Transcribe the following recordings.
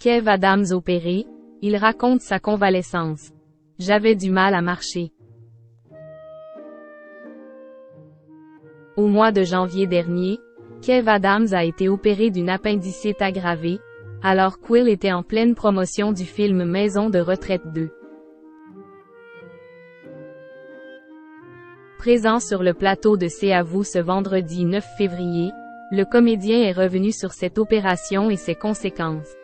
Kev Adams opéré, il raconte sa convalescence. J'avais du mal à marcher. Au mois de janvier dernier, Kev Adams a été opéré d'une appendicite aggravée, alors Quill était en pleine promotion du film Maison de retraite 2. Présent sur le plateau de C'est à vous ce vendredi 9 février, le comédien est revenu sur cette opération et ses conséquences.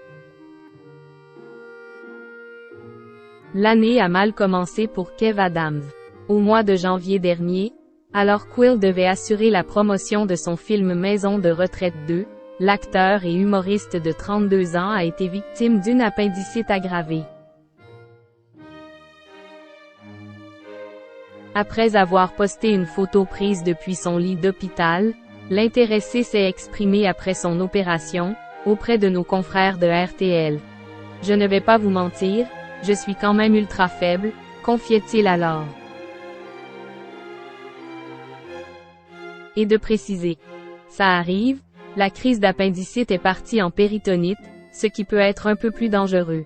L'année a mal commencé pour Kev Adams. Au mois de janvier dernier, alors Quill devait assurer la promotion de son film Maison de retraite 2, l'acteur et humoriste de 32 ans a été victime d'une appendicite aggravée. Après avoir posté une photo prise depuis son lit d'hôpital, l'intéressé s'est exprimé après son opération, auprès de nos confrères de RTL. « Je ne vais pas vous mentir, je suis quand même ultra faible », confiait-il alors. Et de préciser. Ça arrive, la crise d'appendicite est partie en péritonite, ce qui peut être un peu plus dangereux.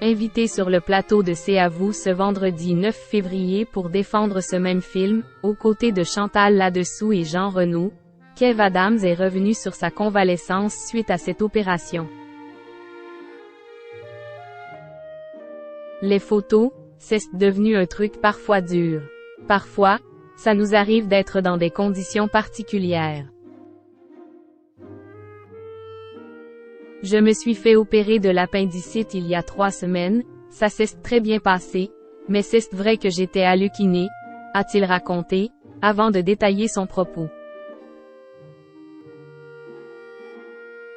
Invité sur le plateau de C'est à vous ce vendredi 9 février pour défendre ce même film, aux côtés de Chantal Latsou et Jean Renaud, Kev Adams est revenu sur sa convalescence suite à cette opération. Les photos, c'est devenu un truc parfois dur. Parfois, ça nous arrive d'être dans des conditions particulières. Je me suis fait opérer de l'appendicite il y a 3 semaines, ça s'est très bien passé, mais c'est vrai que j'étais halluciné, a-t-il raconté, avant de détailler son propos.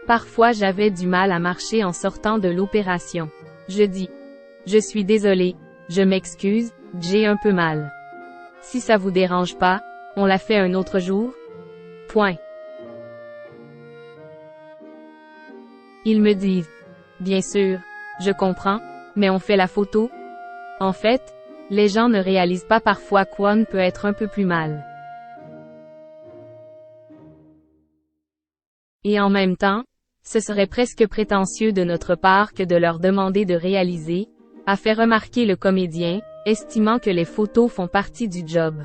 Parfois j'avais du mal à marcher en sortant de l'opération. Je dis. Je suis désolé, je m'excuse, j'ai un peu mal. Si ça vous dérange pas, on la fait un autre jour? Point. Ils me disent. Bien sûr, je comprends, mais on fait la photo? En fait, les gens ne réalisent pas parfois qu'on peut être un peu plus mal. Et en même temps, ce serait presque prétentieux de notre part que de leur demander de réaliser, a fait remarquer le comédien, estimant que les photos font partie du job.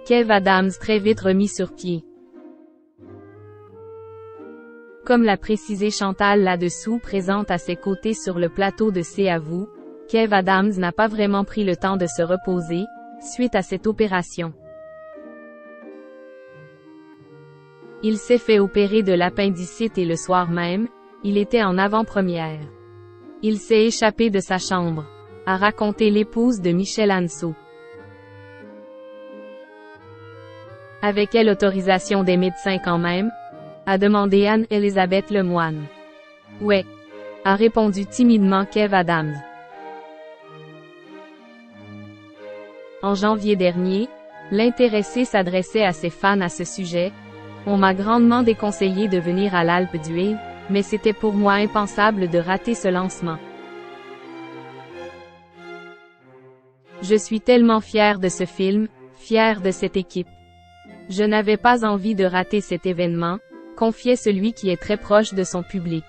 Kev Adams très vite remis sur pied. Comme l'a précisé Chantal Latsou présente à ses côtés sur le plateau de C'est à vous, Kev Adams n'a pas vraiment pris le temps de se reposer, suite à cette opération. Il s'est fait opérer de l'appendicite et le soir même, il était en avant-première. Il s'est échappé de sa chambre, a raconté l'épouse de Michel Anceau. Avec quelle autorisation des médecins quand même? A demandé Anne-Elisabeth Lemoine. Ouais, a répondu timidement Kev Adams. En janvier dernier, l'intéressé s'adressait à ses fans à ce sujet. On m'a grandement déconseillé de venir à l'Alpe d'Huez, mais c'était pour moi impensable de rater ce lancement. Je suis tellement fier de ce film, fier de cette équipe. Je n'avais pas envie de rater cet événement, confiait celui qui est très proche de son public.